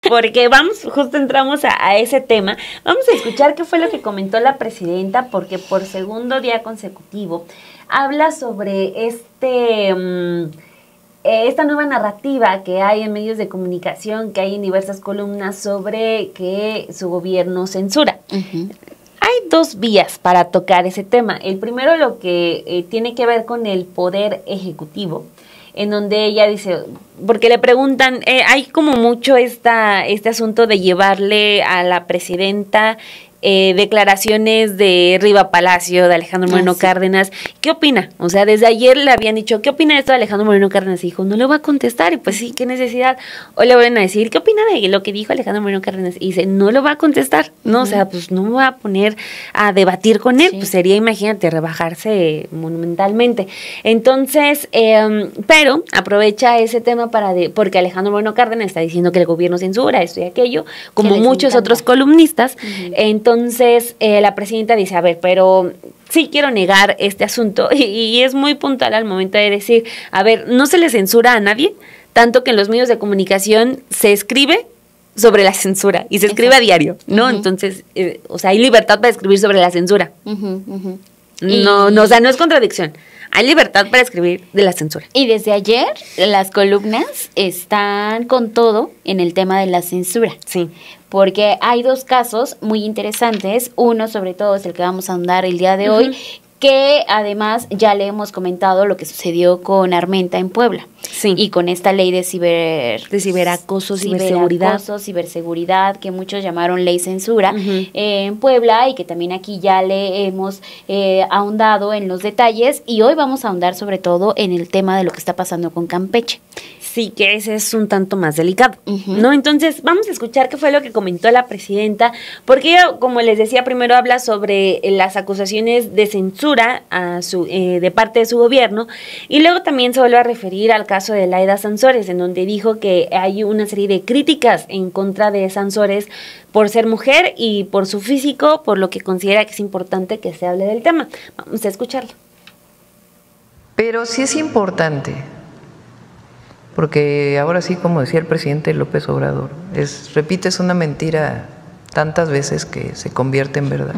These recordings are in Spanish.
porque justo entramos a ese tema. Vamos a escuchar qué fue lo que comentó la presidenta, porque por segundo día consecutivo habla sobre esta nueva narrativa que hay en medios de comunicación, que hay en diversas columnas sobre que su gobierno censura. Hay dos vías para tocar ese tema. El primero, lo que tiene que ver con el poder ejecutivo, en donde ella dice, porque le preguntan, hay como mucho este asunto de llevarle a la presidenta declaraciones de Riva Palacio, de Alejandro Moreno Cárdenas. ¿Qué opina? O sea, desde ayer le habían dicho, ¿qué opina de esto de Alejandro Moreno Cárdenas? Y dijo, no le va a contestar. Y pues sí, qué necesidad. Hoy le vuelven a decir, ¿qué opina de lo que dijo Alejandro Moreno Cárdenas? Y dice, no lo va a contestar. No, o sea, pues no me va a poner a debatir con él. Pues sería, imagínate, rebajarse monumentalmente. Entonces, pero aprovecha ese tema porque Alejandro Moreno Cárdenas está diciendo que el gobierno censura esto y aquello, como muchos otros columnistas. Entonces, la presidenta dice, a ver, pero sí quiero negar este asunto, y es muy puntual al momento de decir, a ver, no se le censura a nadie, tanto que en los medios de comunicación se escribe sobre la censura, y se escribe a diario, ¿no? Entonces, o sea, hay libertad para escribir sobre la censura. No, o sea, no es contradicción. Hay libertad para escribir de la censura. Y desde ayer las columnas están con todo en el tema de la censura. Sí. Porque hay dos casos muy interesantes. Uno, sobre todo, es el que vamos a ahondar el día de hoy, que además ya le hemos comentado lo que sucedió con Armenta en Puebla. Sí. Y con esta ley de ciberacoso, ciberseguridad, que muchos llamaron ley censura en Puebla, y que también aquí ya le hemos ahondado en los detalles, y hoy vamos a ahondar sobre todo en el tema de lo que está pasando con Campeche. Sí, que ese es un tanto más delicado, ¿no? Entonces, vamos a escuchar qué fue lo que comentó la presidenta, porque ella, como les decía, primero habla sobre las acusaciones de censura de parte de su gobierno, y luego también se vuelve a referir al caso de Laida Sansores, en donde dijo que hay una serie de críticas en contra de Sansores por ser mujer y por su físico, por lo que considera que es importante que se hable del tema. Vamos a escucharlo. Pero sí es importante, porque ahora sí, como decía el presidente López Obrador, repites una mentira tantas veces que se convierte en verdad.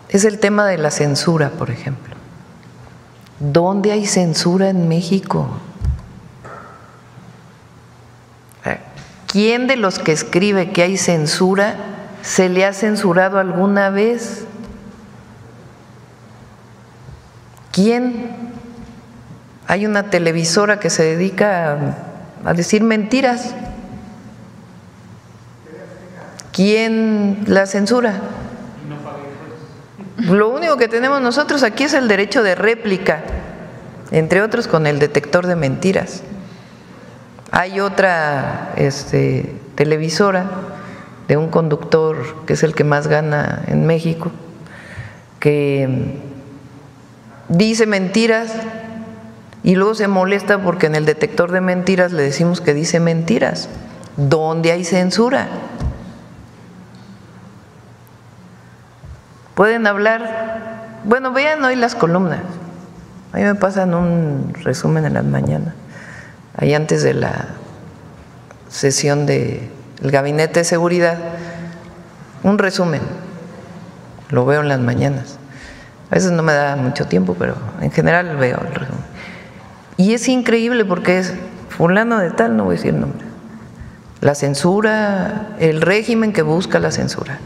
Es el tema de la censura, por ejemplo. ¿Dónde hay censura en México? ¿Quién de los que escribe que hay censura se le ha censurado alguna vez? ¿Quién? Hay una televisora que se dedica a decir mentiras. ¿Quién la censura? Lo único que tenemos nosotros aquí es el derecho de réplica, entre otros con el detector de mentiras. Hay otra televisora de un conductor que es el que más gana en México, que dice mentiras y luego se molesta porque en el detector de mentiras le decimos que dice mentiras. ¿Dónde hay censura? Pueden hablar, bueno, vean hoy las columnas. A mí me pasan un resumen en las mañanas, ahí antes de la sesión del Gabinete de Seguridad, un resumen, lo veo en las mañanas. A veces no me da mucho tiempo, pero en general veo el resumen. Y es increíble porque es fulano de tal, no voy a decir nombre, la censura, el régimen que busca la censura.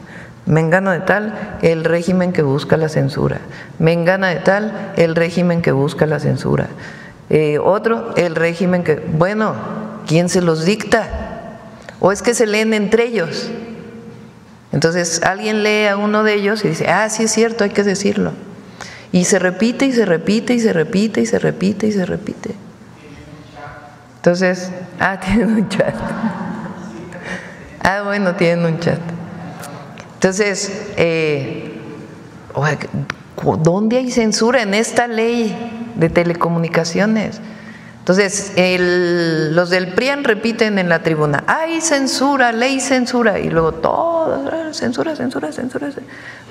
Mengano de tal, el régimen que busca la censura. Mengana de tal, el régimen que busca la censura. Otro, el régimen que… Bueno, ¿quién se los dicta? ¿O es que se leen entre ellos? Entonces alguien lee a uno de ellos y dice, ah, sí es cierto, hay que decirlo. Y se repite y se repite y se repite y se repite y se repite. Entonces, tienen un chat. Bueno, tienen un chat. Entonces, ¿dónde hay censura en esta ley de telecomunicaciones? Entonces, los del PRIAN repiten en la tribuna, hay censura, ley censura, y luego todos, censura, censura, censura.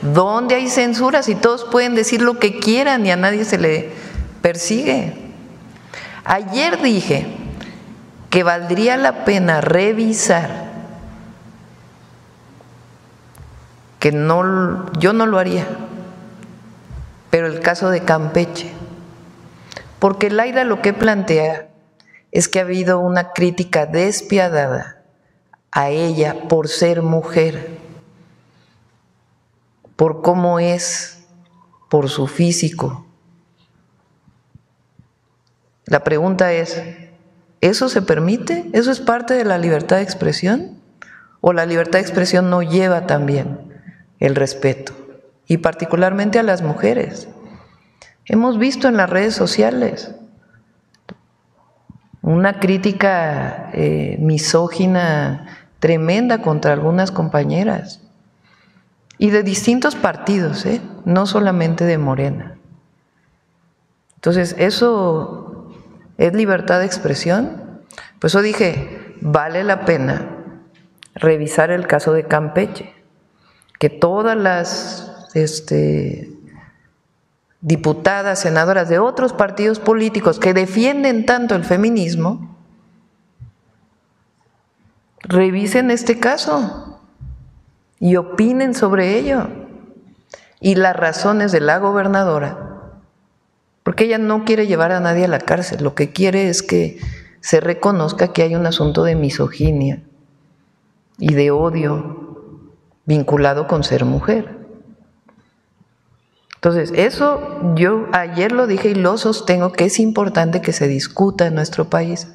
¿Dónde hay censura si todos pueden decir lo que quieran y a nadie se le persigue? Ayer dije que valdría la pena revisar que yo no lo haría, pero el caso de Campeche, porque Laida lo que plantea es que ha habido una crítica despiadada a ella por ser mujer, por cómo es, por su físico. La pregunta es, ¿eso se permite? ¿Eso es parte de la libertad de expresión? ¿O la libertad de expresión no lleva también el respeto? Y particularmente a las mujeres. Hemos visto en las redes sociales una crítica misógina tremenda contra algunas compañeras y de distintos partidos, no solamente de Morena. Entonces, ¿eso es libertad de expresión? Pues yo dije, vale la pena revisar el caso de Campeche, que todas las diputadas, senadoras de otros partidos políticos que defienden tanto el feminismo, revisen este caso y opinen sobre ello y las razones de la gobernadora, porque ella no quiere llevar a nadie a la cárcel, lo que quiere es que se reconozca que hay un asunto de misoginia y de odio vinculado con ser mujer. Entonces, eso yo ayer lo dije y lo sostengo, que es importante que se discuta en nuestro país.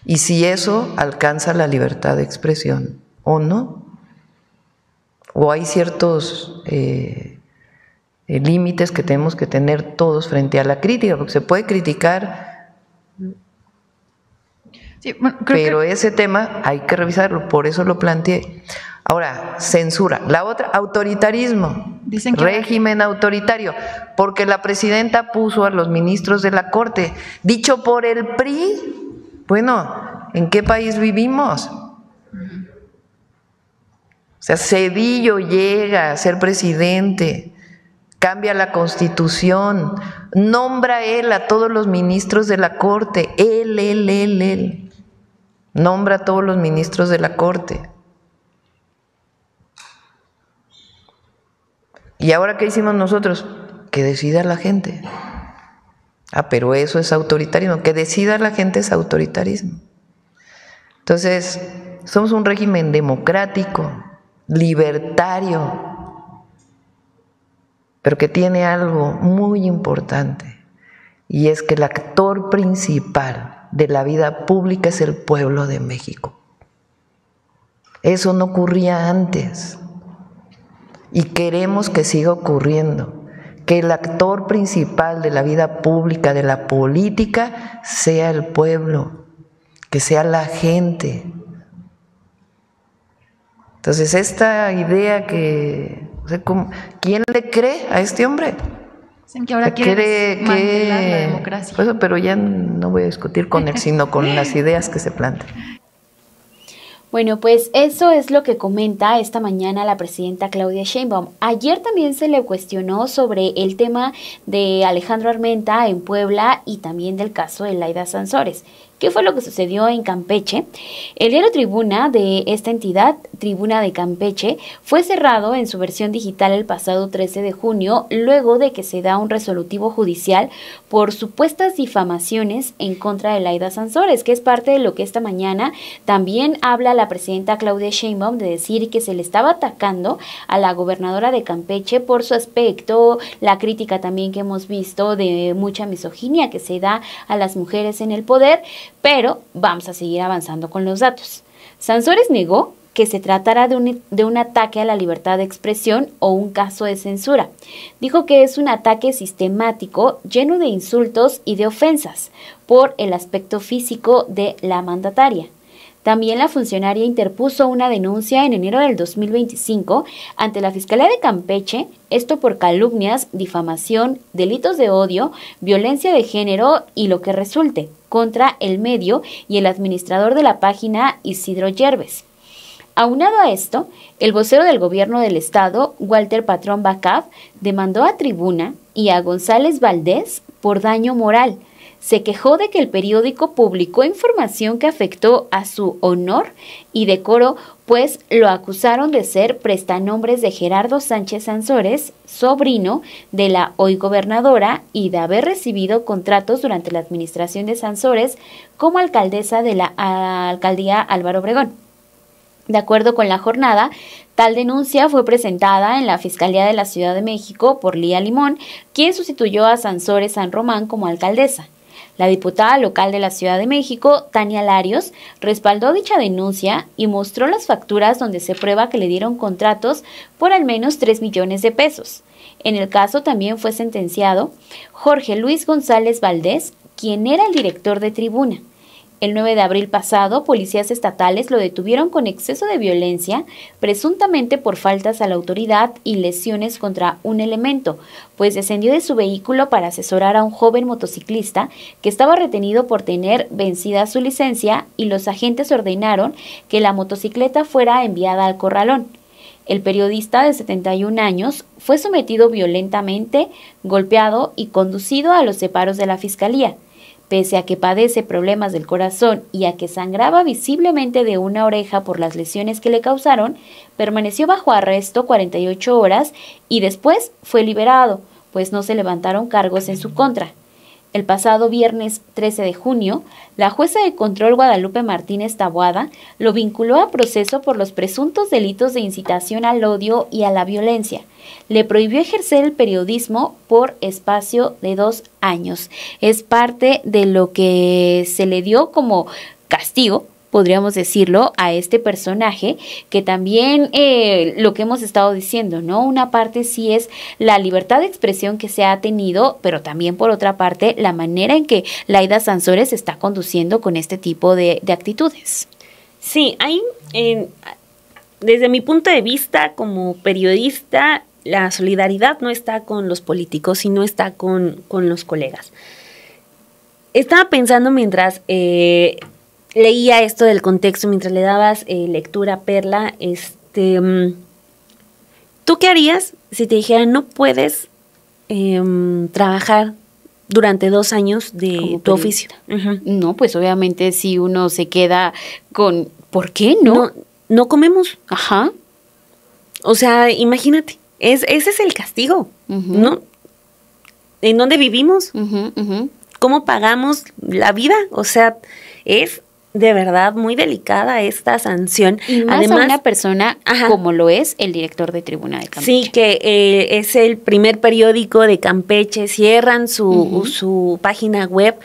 Y si eso alcanza la libertad de expresión o no. O hay ciertos límites que tenemos que tener todos frente a la crítica, porque se puede criticar, sí, bueno, pero ese tema hay que revisarlo, por eso lo planteé. Ahora, censura. La otra, autoritarismo, dicen que régimen autoritario, porque la presidenta puso a los ministros de la Corte, dicho por el PRI. Bueno, ¿en qué país vivimos? O sea, Zedillo llega a ser presidente, cambia la Constitución, nombra él a todos los ministros de la Corte, él, nombra a todos los ministros de la Corte. ¿Y ahora qué hicimos nosotros? Que decida la gente. Pero eso es autoritarismo. Que decida la gente es autoritarismo. Entonces, somos un régimen democrático, libertario, pero que tiene algo muy importante, y es que el actor principal de la vida pública es el pueblo de México. Eso no ocurría antes. Y queremos que siga ocurriendo, que el actor principal de la vida pública, de la política, sea el pueblo, que sea la gente. Entonces, esta idea que, o sea, ¿quién le cree a este hombre? Dicen que ahora quiere mantener la democracia. Pues, pero ya no voy a discutir con él, sino con las ideas que se plantean. Bueno, pues eso es lo que comenta esta mañana la presidenta Claudia Sheinbaum. Ayer también se le cuestionó sobre el tema de Alejandro Armenta en Puebla y también del caso de Laida Sansores. ¿Qué fue lo que sucedió en Campeche? El diario Tribuna de esta entidad, Tribuna de Campeche, fue cerrado en su versión digital el pasado 13 de junio, luego de que se da un resolutivo judicial por supuestas difamaciones en contra de Laida Sansores, que es parte de lo que esta mañana también habla la presidenta Claudia Sheinbaum, de decir que se le estaba atacando a la gobernadora de Campeche por su aspecto, la crítica también que hemos visto de mucha misoginia que se da a las mujeres en el poder. Pero vamos a seguir avanzando con los datos. Sansores negó que se tratara de un ataque a la libertad de expresión o un caso de censura. Dijo que es un ataque sistemático lleno de insultos y de ofensas por el aspecto físico de la mandataria. También la funcionaria interpuso una denuncia en enero del 2025 ante la Fiscalía de Campeche, esto por calumnias, difamación, delitos de odio, violencia de género y lo que resulte, contra el medio y el administrador de la página Isidro Yerbes. Aunado a esto, el vocero del gobierno del estado, Walter Patrón Bacab, demandó a Tribuna y a González Valdés por daño moral, se quejó de que el periódico publicó información que afectó a su honor y decoro, pues lo acusaron de ser prestanombres de Gerardo Sánchez Sansores, sobrino de la hoy gobernadora, y de haber recibido contratos durante la administración de Sansores como alcaldesa de la alcaldía Álvaro Obregón. De acuerdo con la jornada, tal denuncia fue presentada en la Fiscalía de la Ciudad de México por Lía Limón, quien sustituyó a Sansores San Román como alcaldesa. La diputada local de la Ciudad de México, Tania Larios, respaldó dicha denuncia y mostró las facturas donde se prueba que le dieron contratos por al menos 3 millones de pesos. En el caso también fue sentenciado Jorge Luis González Valdés, quien era el director de Tribuna. El 9 de abril pasado, policías estatales lo detuvieron con exceso de violencia, presuntamente por faltas a la autoridad y lesiones contra un elemento, pues descendió de su vehículo para asesorar a un joven motociclista que estaba retenido por tener vencida su licencia, y los agentes ordenaron que la motocicleta fuera enviada al corralón. El periodista de 71 años fue sometido violentamente, golpeado y conducido a los separos de la Fiscalía. Pese a que padece problemas del corazón y a que sangraba visiblemente de una oreja por las lesiones que le causaron, permaneció bajo arresto 48 horas y después fue liberado, pues no se levantaron cargos en su contra. El pasado viernes 13 de junio, la jueza de control Guadalupe Martínez Taboada lo vinculó a proceso por los presuntos delitos de incitación al odio y a la violencia. Le prohibió ejercer el periodismo por espacio de 2 años. Es parte de lo que se le dio como castigo, podríamos decirlo, a este personaje, que también lo que hemos estado diciendo, ¿no? Una parte sí es la libertad de expresión que se ha tenido, pero también por otra parte la manera en que Laida Sansores está conduciendo con este tipo de actitudes. Sí, hay, desde mi punto de vista como periodista, la solidaridad no está con los políticos, sino está con los colegas. Estaba pensando mientras leía esto del contexto, mientras le dabas lectura a Perla, ¿tú qué harías si te dijeran no puedes trabajar durante 2 años de tu oficio? No, pues obviamente si uno se queda con ¿por qué no? No comemos. Ajá. O sea, imagínate, ese es el castigo, ¿no? ¿En dónde vivimos? ¿Cómo pagamos la vida? O sea, es de verdad muy delicada esta sanción. Y más además, a una persona como lo es el director de Tribuna de Campeche. Sí, que es el primer periódico de Campeche, cierran su página web.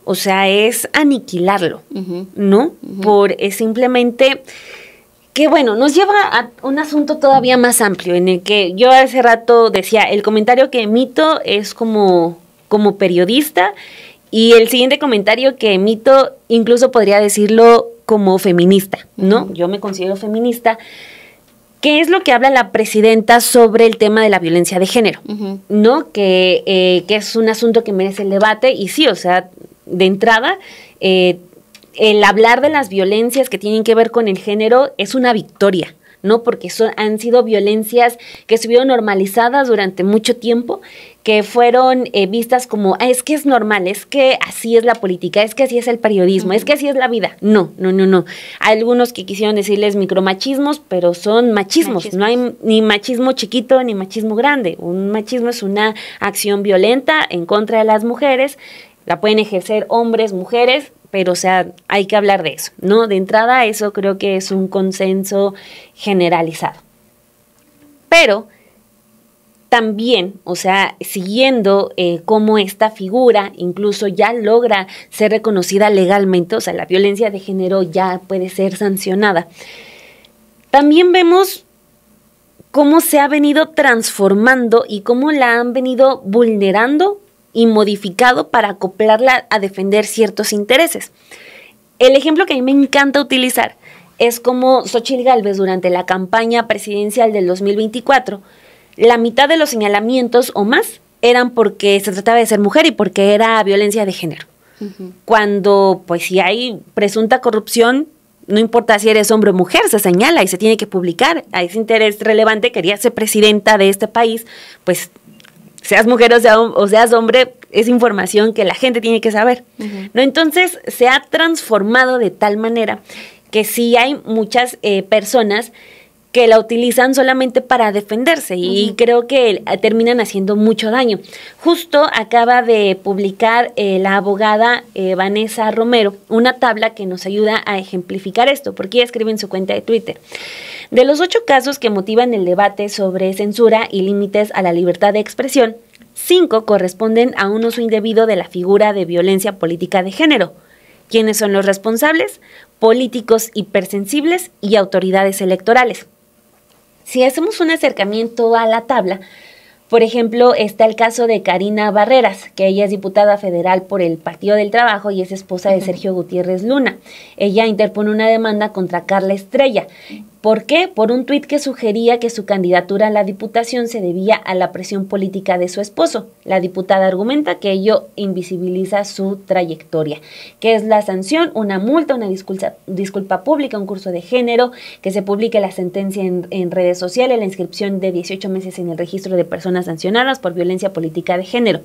O sea, es aniquilarlo, ¿no? Por simplemente que, bueno, nos lleva a un asunto todavía más amplio, en el que yo hace rato decía, el comentario que emito es como periodista, y el siguiente comentario que emito incluso podría decirlo como feminista, ¿no? Yo me considero feminista. ¿Qué es lo que habla la presidenta sobre el tema de la violencia de género? ¿No? Que es un asunto que merece el debate, y sí, o sea, de entrada, el hablar de las violencias que tienen que ver con el género es una victoria, ¿no? Porque han sido violencias que estuvieron normalizadas durante mucho tiempo, que fueron vistas como, es que es normal, es que así es la política, es que así es el periodismo, es que así es la vida. No. Hay algunos que quisieron decirles micromachismos, pero son machismos. No hay ni machismo chiquito ni machismo grande. Un machismo es una acción violenta en contra de las mujeres, la pueden ejercer hombres, mujeres, pero o sea, hay que hablar de eso, ¿no? De entrada, eso creo que es un consenso generalizado. Pero también, o sea, siguiendo cómo esta figura incluso ya logra ser reconocida legalmente, o sea, la violencia de género ya puede ser sancionada. También vemos cómo se ha venido transformando y cómo la han venido vulnerando y modificado para acoplarla a defender ciertos intereses. El ejemplo que a mí me encanta utilizar es como Xóchitl Gálvez durante la campaña presidencial del 2024, la mitad de los señalamientos o más eran porque se trataba de ser mujer y porque era violencia de género. Cuando, pues, si hay presunta corrupción, no importa si eres hombre o mujer, se señala y se tiene que publicar. A ese interés relevante, quería ser presidenta de este país, pues seas mujer o seas hombre, es información que la gente tiene que saber, ¿no? Entonces se ha transformado de tal manera que sí hay muchas personas que la utilizan solamente para defenderse y creo que terminan haciendo mucho daño. Justo acaba de publicar la abogada Vanessa Romero una tabla que nos ayuda a ejemplificar esto, porque ella escribe en su cuenta de Twitter: de los 8 casos que motivan el debate sobre censura y límites a la libertad de expresión, 5 corresponden a un uso indebido de la figura de violencia política de género. ¿Quiénes son los responsables? Políticos hipersensibles y autoridades electorales. Si hacemos un acercamiento a la tabla, por ejemplo, está el caso de Karina Barreras, que ella es diputada federal por el Partido del Trabajo y es esposa de Sergio Gutiérrez Luna. Ella interpone una demanda contra Carla Estrella. ¿Por qué? Por un tuit que sugería que su candidatura a la diputación se debía a la presión política de su esposo. La diputada argumenta que ello invisibiliza su trayectoria. ¿Qué es la sanción? Una multa, una disculpa pública, un curso de género, que se publique la sentencia en redes sociales, la inscripción de 18 meses en el registro de personas sancionadas por violencia política de género.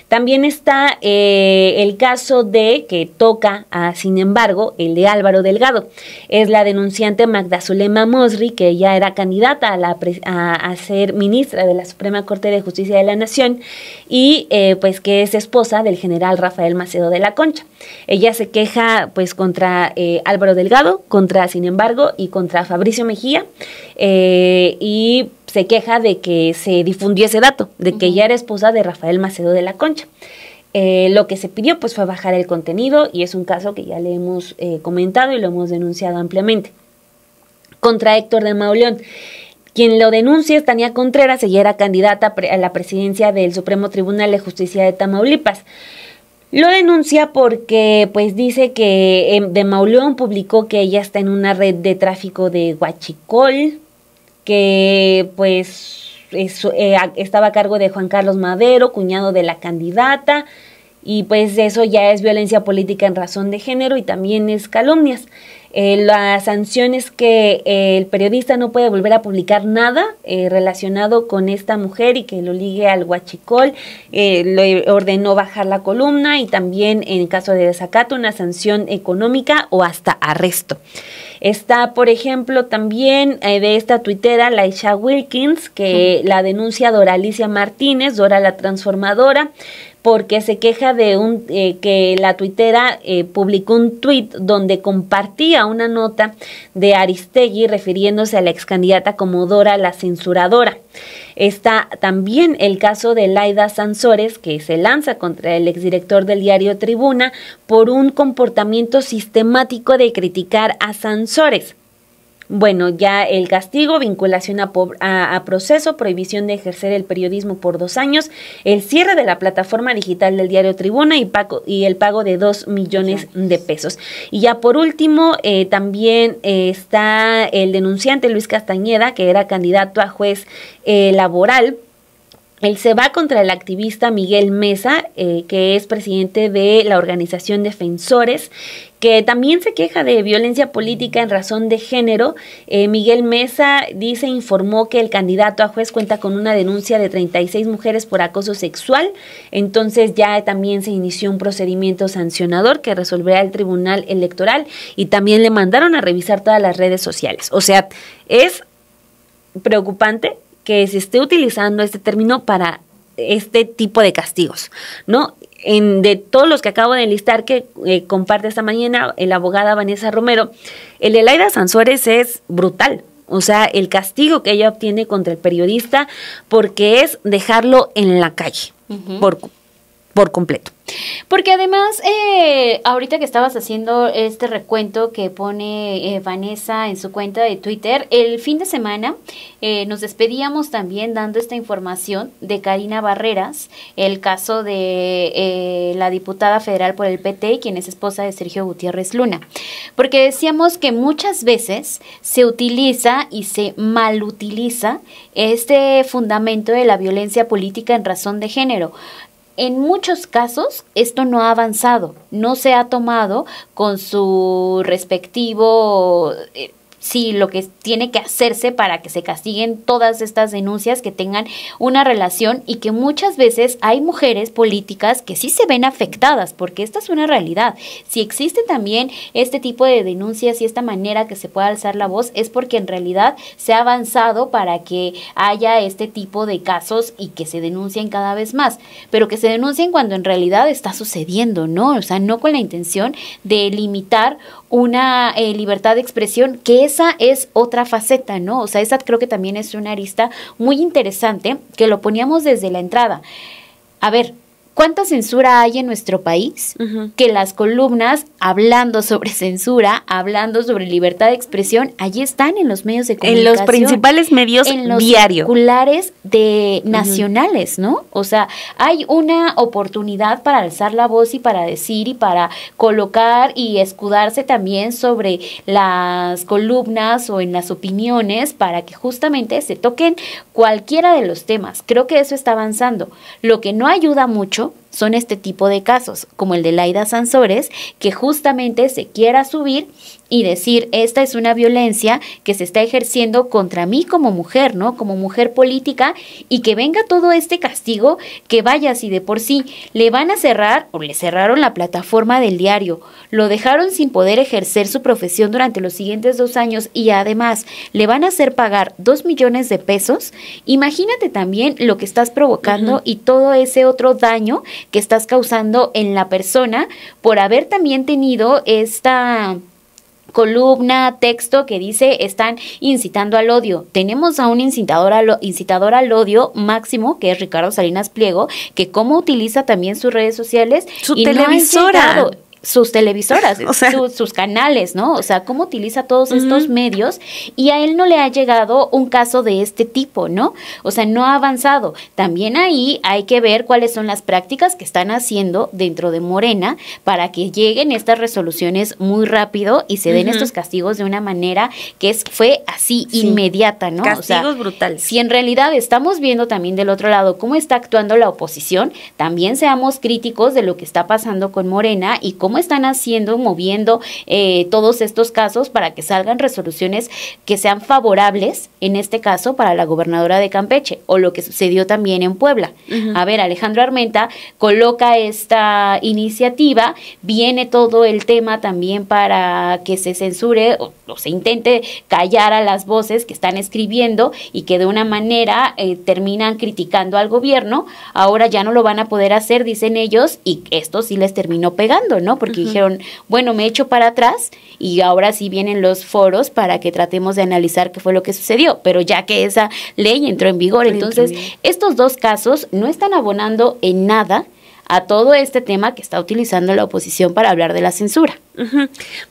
También está el caso de que toca, sin embargo, el de Álvaro Delgado. Es la denunciante Magda Zulema Mosri, que ella era candidata a ser ministra de la Suprema Corte de Justicia de la Nación y pues que es esposa del general Rafael Macedo de la Concha. Ella se queja pues contra Álvaro Delgado, sin embargo, y contra Fabricio Mejía y se queja de que se difundió ese dato, de que ella era esposa de Rafael Macedo de la Concha. Lo que se pidió pues fue bajar el contenido y es un caso que ya le hemos comentado y lo hemos denunciado ampliamente. Contra Héctor de Mauleón, quien lo denuncia es Tania Contreras, ella era candidata a la presidencia del Supremo Tribunal de Justicia de Tamaulipas. Lo denuncia porque pues dice que de Mauleón publicó que ella está en una red de tráfico de huachicol, que pues estaba a cargo de Juan Carlos Madero, cuñado de la candidata, y pues eso ya es violencia política en razón de género y también es calumnias. La sanción es que el periodista no puede volver a publicar nada relacionado con esta mujer y que lo ligue al huachicol. Le ordenó bajar la columna y también en caso de desacato una sanción económica o hasta arresto. Está, por ejemplo, también de esta tuitera, Laisha Wilkins, que la denuncia Doralicia Martínez, Dora la Transformadora, porque se queja de que la tuitera publicó un tuit donde compartía una nota de Aristegui refiriéndose a la excandidata como Dora la Censuradora. Está también el caso de Laida Sansores, que se lanza contra el exdirector del diario Tribuna por un comportamiento sistemático de criticar a Sansores. Bueno, ya el castigo, vinculación a proceso, prohibición de ejercer el periodismo por 2 años, el cierre de la plataforma digital del diario Tribuna y el pago de 2 millones de pesos. Y ya por último, también está el denunciante Luis Castañeda, que era candidato a juez laboral. Él se va contra el activista Miguel Mesa, que es presidente de la organización Defensores, que también se queja de violencia política en razón de género. Miguel Mesa informó que el candidato a juez cuenta con una denuncia de 36 mujeres por acoso sexual, entonces ya también se inició un procedimiento sancionador que resolverá el Tribunal Electoral y también le mandaron a revisar todas las redes sociales. O sea, es preocupante que se esté utilizando este término para este tipo de castigos, ¿no? De todos los que acabo de enlistar que comparte esta mañana la abogada Vanessa Romero, el de Laida Sansores es brutal. O sea, el castigo que ella obtiene contra el periodista porque es dejarlo en la calle por completo. Porque además, ahorita que estabas haciendo este recuento que pone Vanessa en su cuenta de Twitter, el fin de semana nos despedíamos también dando esta información de Karina Barreras, el caso de la diputada federal por el PT, quien es esposa de Sergio Gutiérrez Luna. Porque decíamos que muchas veces se utiliza y se malutiliza este fundamento de la violencia política en razón de género. En muchos casos esto no ha avanzado, no se ha tomado con su respectivo sí, lo que tiene que hacerse para que se castiguen todas estas denuncias que tengan una relación y que muchas veces hay mujeres políticas que sí se ven afectadas, porque esta es una realidad. Si existe también este tipo de denuncias y esta manera que se pueda alzar la voz, es porque en realidad se ha avanzado para que haya este tipo de casos y que se denuncien cada vez más, pero que se denuncien cuando en realidad está sucediendo, ¿no? O sea, no con la intención de limitar una libertad de expresión, que esa es otra faceta, ¿no? O sea, esa creo que también es una arista muy interesante que lo poníamos desde la entrada. A ver, ¿cuánta censura hay en nuestro país? Que las columnas hablando sobre censura, hablando sobre libertad de expresión, allí están en los medios de comunicación. En los principales medios en los diario. circulares de nacionales, ¿no? O sea, hay una oportunidad para alzar la voz y para decir y para colocar y escudarse también sobre las columnas o en las opiniones para que justamente se toquen cualquiera de los temas. Creo que eso está avanzando. Lo que no ayuda mucho son este tipo de casos, como el de Laida Sansores, que justamente se quiera subir y decir, esta es una violencia que se está ejerciendo contra mí como mujer, ¿no? Como mujer política, y que venga todo este castigo, que vaya, si de por sí le van a cerrar, o le cerraron la plataforma del diario, lo dejaron sin poder ejercer su profesión durante los siguientes 2 años, y además le van a hacer pagar 2 millones de pesos, imagínate también lo que estás provocando y todo ese otro daño que estás causando en la persona por haber también tenido esta columna, texto que dice están incitando al odio. Tenemos a un incitador al odio máximo, que es Ricardo Salinas Pliego, que cómo utiliza también sus redes sociales. Su y televisora. No sus televisoras, o sea, sus canales, ¿no? O sea, cómo utiliza todos estos medios, y a él no le ha llegado un caso de este tipo, ¿no? O sea, no ha avanzado. También ahí hay que ver cuáles son las prácticas que están haciendo dentro de Morena para que lleguen estas resoluciones muy rápido y se den estos castigos de una manera que fue así inmediata, ¿no? Castigos o sea, brutales. Si en realidad estamos viendo también del otro lado cómo está actuando la oposición, también seamos críticos de lo que está pasando con Morena y cómo están moviendo todos estos casos para que salgan resoluciones que sean favorables, en este caso, para la gobernadora de Campeche, o lo que sucedió también en Puebla. A ver, Alejandro Armenta coloca esta iniciativa, viene todo el tema también para que se censure o se intente callar a las voces que están escribiendo y que de una manera terminan criticando al gobierno. Ahora ya no lo van a poder hacer, dicen ellos, y esto sí les terminó pegando, ¿no? Porque dijeron, bueno, me echo para atrás y ahora sí vienen los foros para que tratemos de analizar qué fue lo que sucedió, pero ya que esa ley entró en vigor. Entonces, estos 2 casos no están abonando en nada a todo este tema que está utilizando la oposición para hablar de la censura.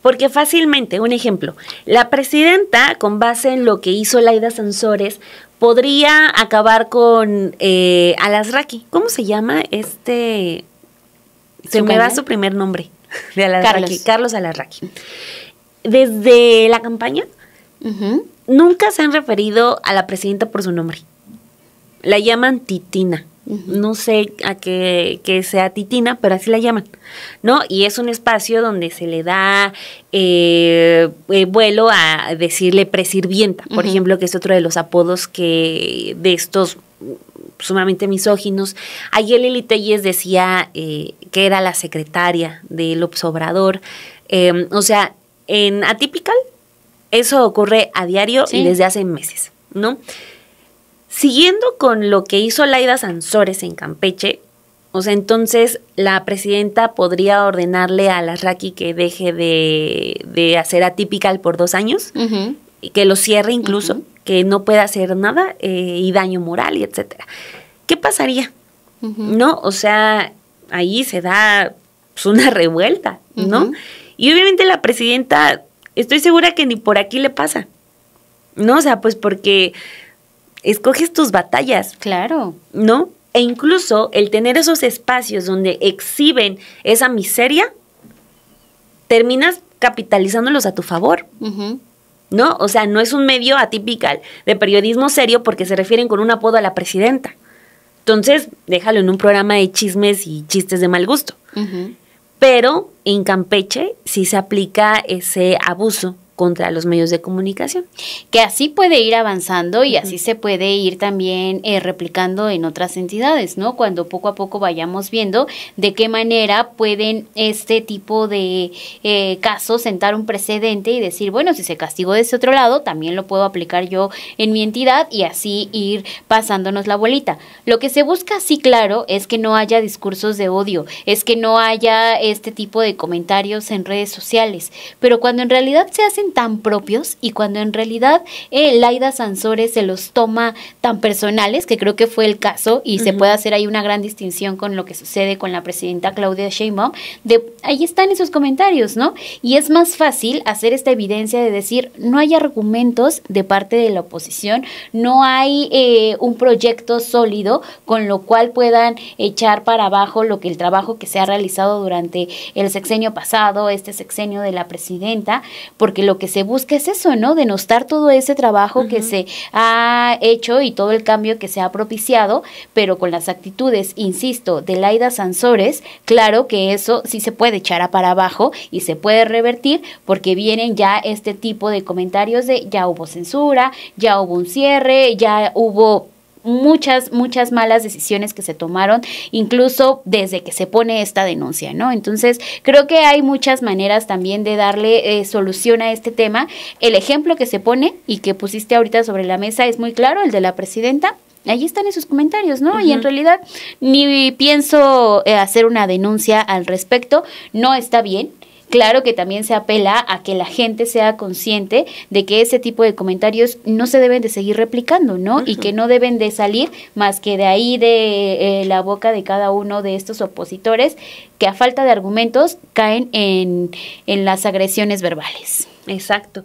Porque fácilmente, un ejemplo, la presidenta, con base en lo que hizo Laida Sansores, podría acabar con Alasraqui. ¿Cómo se llama Se me va su primer nombre de Alasraqui, Carlos Alasraqui. Desde la campaña, nunca se han referido a la presidenta por su nombre. La llaman Titina. No sé a qué sea Titina, pero así la llaman, ¿no? Y es un espacio donde se le da vuelo a decirle presirvienta, por ejemplo, que es otro de los apodos de estos sumamente misóginos. Ayer Lili Telles decía que era la secretaria de López Obrador. O sea, en Atypical eso ocurre a diario y desde hace meses, ¿no? Siguiendo con lo que hizo Laida Sansores en Campeche, o sea, entonces la presidenta podría ordenarle a Alasraqui que deje de hacer Atypical por 2 años, y que lo cierre incluso, que no pueda hacer nada y daño moral y etcétera. ¿Qué pasaría? ¿No? O sea, ahí se da pues, una revuelta, ¿no? Y obviamente la presidenta, estoy segura que ni por aquí le pasa, ¿no? O sea, pues porque escoges tus batallas. Claro. ¿No? E incluso el tener esos espacios donde exhiben esa miseria, terminas capitalizándolos a tu favor. ¿No? O sea, no es un medio Atypical de periodismo serio porque se refieren con un apodo a la presidenta. Entonces, déjalo en un programa de chismes y chistes de mal gusto. Pero en Campeche sí se aplica ese abuso contra los medios de comunicación. Que así puede ir avanzando y así se puede ir también replicando en otras entidades, ¿no? Cuando poco a poco vayamos viendo de qué manera pueden este tipo de casos sentar un precedente y decir, bueno, si se castigó de ese otro lado, también lo puedo aplicar yo en mi entidad y así ir pasándonos la bolita. Lo que se busca, sí, claro, es que no haya discursos de odio, es que no haya este tipo de comentarios en redes sociales, pero cuando en realidad se hacen tan propios y cuando en realidad Laida Sansores se los toma tan personales, que creo que fue el caso, y se puede hacer ahí una gran distinción con lo que sucede con la presidenta Claudia Sheinbaum, ahí están esos comentarios, ¿no? Y es más fácil hacer esta evidencia de decir, no hay argumentos de parte de la oposición, no hay un proyecto sólido con lo cual puedan echar para abajo el trabajo que se ha realizado durante el sexenio pasado, este sexenio de la presidenta, porque lo que se busca es eso, ¿no? Denostar todo ese trabajo que se ha hecho y todo el cambio que se ha propiciado, pero con las actitudes, insisto, de Laida Sansores, claro que eso sí se puede echar para abajo y se puede revertir porque vienen ya este tipo de comentarios de ya hubo censura, ya hubo un cierre, ya hubo muchas malas decisiones que se tomaron, incluso desde que se pone esta denuncia, ¿no? Entonces, creo que hay muchas maneras también de darle solución a este tema. El ejemplo que se pone y que pusiste ahorita sobre la mesa es muy claro, el de la presidenta. Ahí están esos comentarios, ¿no? Y en realidad ni pienso hacer una denuncia al respecto, no está bien. Claro que también se apela a que la gente sea consciente de que ese tipo de comentarios no se deben de seguir replicando, ¿no? Y que no deben de salir más que de ahí de la boca de cada uno de estos opositores que a falta de argumentos caen en las agresiones verbales. Exacto.